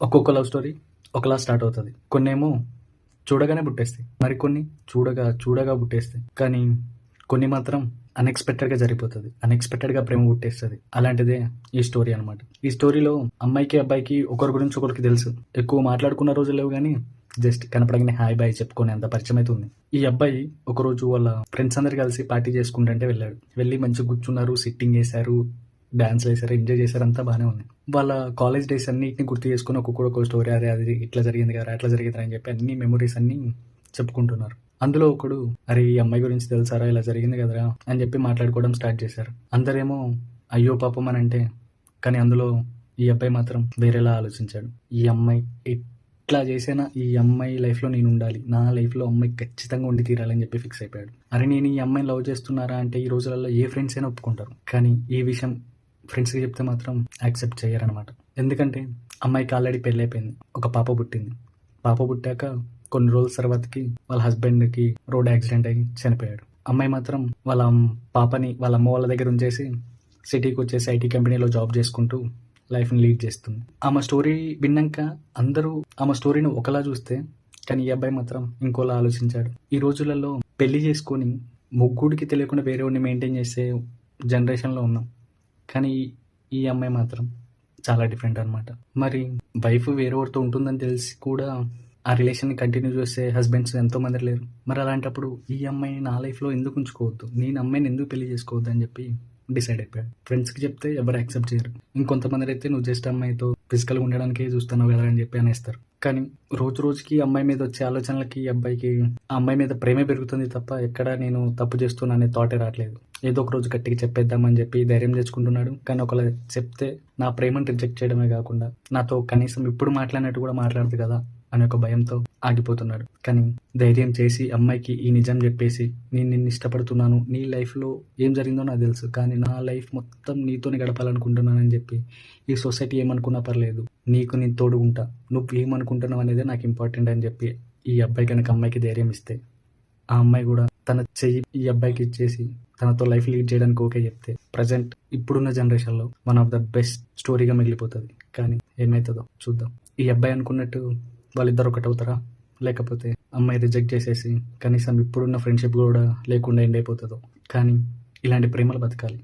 ఒక్కొక్క love story ఒకలా start అవుతుంది. కొన్నేమో చూడగానే పుట్టేస్తాయి. మరికొన్ని చూడగా పుట్టేస్తాయి. కానీ కొన్ని మాత్రం అన్ఎక్స్పెక్టెడ్‌గా జరిగిపోతది. అన్ఎక్స్పెక్టెడ్‌గా ప్రేమ పుట్టేస్తది. అలాంటిదే ఈ స్టోరీ అనమాట. ఈ స్టోరీలో అమ్మాయికి, అబ్బాయికి ఒకరి గురించి ఒకరికి తెలుసు. ఎక్కువ మాట్లాడుకున్న రోజులు లేవు గానీ జస్ట్ కనపడంగానే హాయ్, బాయ్ చెప్పుకునే అంత పరిచయం అయితే ఉంది. ఈ అబ్బాయి ఒకరోజు వాళ్ళ ఫ్రెండ్స్ అందరూ కలిసి పార్టీ చేసుకుంటుంటే వెళ్ళాడు. వెళ్ళి మంచిగా కూర్చున్నారు, సిట్టింగ్ ఏశారు, డాన్స్‌లు ఏశారు, ఎంజాయ్ చేశారు, అంతా బానే ఉంది. వాళ్ళ కాలేజ్ డేస్ అన్నిటిని గుర్తు చేసుకొని ఒక్కొక్క స్టోరీ, అరే అది ఇట్లా జరిగింది కదరా, అట్లా జరిగిందిరా అని చెప్పి అన్ని మెమరీస్ అన్ని చెప్పుకుంటున్నారు. అందులో ఒకడు, అరే ఈ అమ్మాయి గురించి తెలుసారా, ఇలా జరిగింది కదరా అని చెప్పి మాట్లాడుకోవడం స్టార్ట్ చేశారు. అందరేమో అయ్యో పాపం అని అంటే, కానీ అందులో ఈ అబ్బాయి మాత్రం వేరేలా ఆలోచించాడు. ఈ అమ్మాయి ఎట్లా చేసినా ఈ అమ్మాయి లైఫ్లో నేను ఉండాలి, నా లైఫ్లో అమ్మాయి ఖచ్చితంగా ఉండి తీరాలని చెప్పి ఫిక్స్ అయిపోయాడు. అరే నేను ఈ అమ్మాయిని లవ్ చేస్తున్నారా అంటే ఈ రోజులలో ఏ ఫ్రెండ్స్ అయినా ఒప్పుకుంటారు, కానీ ఈ విషయం ఫ్రెండ్స్కి చెప్తే మాత్రం యాక్సెప్ట్ చేయరనమాట. ఎందుకంటే అమ్మాయికి ఆల్రెడీ పెళ్ళి అయిపోయింది, ఒక పాప పుట్టింది. పాప పుట్టాక కొన్ని రోజుల తర్వాతకి వాళ్ళ హస్బెండ్కి రోడ్ యాక్సిడెంట్ అయ్యి చనిపోయాడు. అమ్మాయి మాత్రం వాళ్ళ పాపని వాళ్ళ అమ్మ వాళ్ళ దగ్గర ఉంచేసి సిటీకి వచ్చేసి ఐటీ కంపెనీలో జాబ్ చేసుకుంటూ లైఫ్ని లీడ్ చేస్తుంది. ఆమె స్టోరీ విన్నాక అందరూ ఆమె స్టోరీని ఒకలా చూస్తే, కానీ ఈ అబ్బాయి మాత్రం ఇంకోలా ఆలోచించాడు. ఈ రోజులలో పెళ్లి చేసుకొని ముగ్గుడికి తెలియకుండా వేరే వాడిని మెయింటైన్ చేసే జనరేషన్లో ఉన్నాం. కానీ ఈ అమ్మాయి మాత్రం చాలా డిఫరెంట్ అనమాట. మరి వైఫ్ వేరేవారితో ఉంటుందని తెలిసి కూడా ఆ రిలేషన్ని కంటిన్యూ చేసే హస్బెండ్స్ ఎంతోమంది లేరు. మరి అలాంటప్పుడు ఈ అమ్మాయిని నా లైఫ్లో ఎందుకు ఉంచుకోవద్దు, నేను అమ్మాయిని ఎందుకు పెళ్లి చేసుకోవద్దు అని చెప్పి డిసైడ్ అయిపోయాడు. ఫ్రెండ్స్కి చెప్తే ఎవరు యాక్సెప్ట్ చేయరు. ఇంకొంతమంది అయితే నువ్వు జస్ట్ అమ్మాయితో ఫిజికల్గా ఉండడానికే చూస్తున్నావు కదా అని చెప్పి అనేస్తారు. కానీ రోజు రోజుకి అమ్మాయి మీద వచ్చే ఆలోచనలకి ఈ అబ్బాయికి ఆ అమ్మాయి మీద ప్రేమే పెరుగుతుంది తప్ప ఎక్కడ నేను తప్పు చేస్తున్నా అనే థాటే రావట్లేదు. ఏదో ఒక రోజు గట్టిగా చెప్పేద్దామని చెప్పి ధైర్యం తెచ్చుకుంటున్నాడు. కానీ ఒకవేళ చెప్తే నా ప్రేమను రిజెక్ట్ చేయడమే కాకుండా నాతో కనీసం ఇప్పుడు మాట్లాడినట్టు కూడా మాట్లాడదు కదా అనే ఒక భయంతో ఆగిపోతున్నాడు. కానీ ధైర్యం చేసి అమ్మాయికి ఈ నిజం చెప్పేసి, నేను నిన్ను ఇష్టపడుతున్నాను, నీ లైఫ్లో ఏం జరిగిందో నాకు తెలుసు, కానీ నా లైఫ్ మొత్తం నీతోనే గడపాలనుకుంటున్నానని చెప్పి, ఈ సొసైటీ ఏమనుకున్నా పర్లేదు, నీకు నేను తోడు ఉంటా, నువ్వు ఏమనుకుంటున్నావు అనేది నాకు ఇంపార్టెంట్ అని చెప్పి ఈ అబ్బాయి కనుక అమ్మాయికి ధైర్యం ఇస్తే, ఆ అమ్మాయి కూడా తన చెయ్యి ఈ అబ్బాయికి ఇచ్చేసి తనతో లైఫ్ లీడ్ చేయడానికి ఓకే చెప్తే, ప్రజెంట్ ఇప్పుడున్న జనరేషన్లో వన్ ఆఫ్ ద బెస్ట్ స్టోరీగా మిగిలిపోతుంది. కానీ ఏమవుతుందో చూద్దాం. ఈ అబ్బాయి అనుకున్నట్టు వాళ్ళిద్దరు ఒకటవుతారా, లేకపోతే అమ్మాయి రిజెక్ట్ చేసేసి కనీసం ఇప్పుడున్న ఫ్రెండ్షిప్ కూడా లేకుండా ఎండ్ అయిపోతుందో. కానీ ఇలాంటి ప్రేమలు బతకాలి.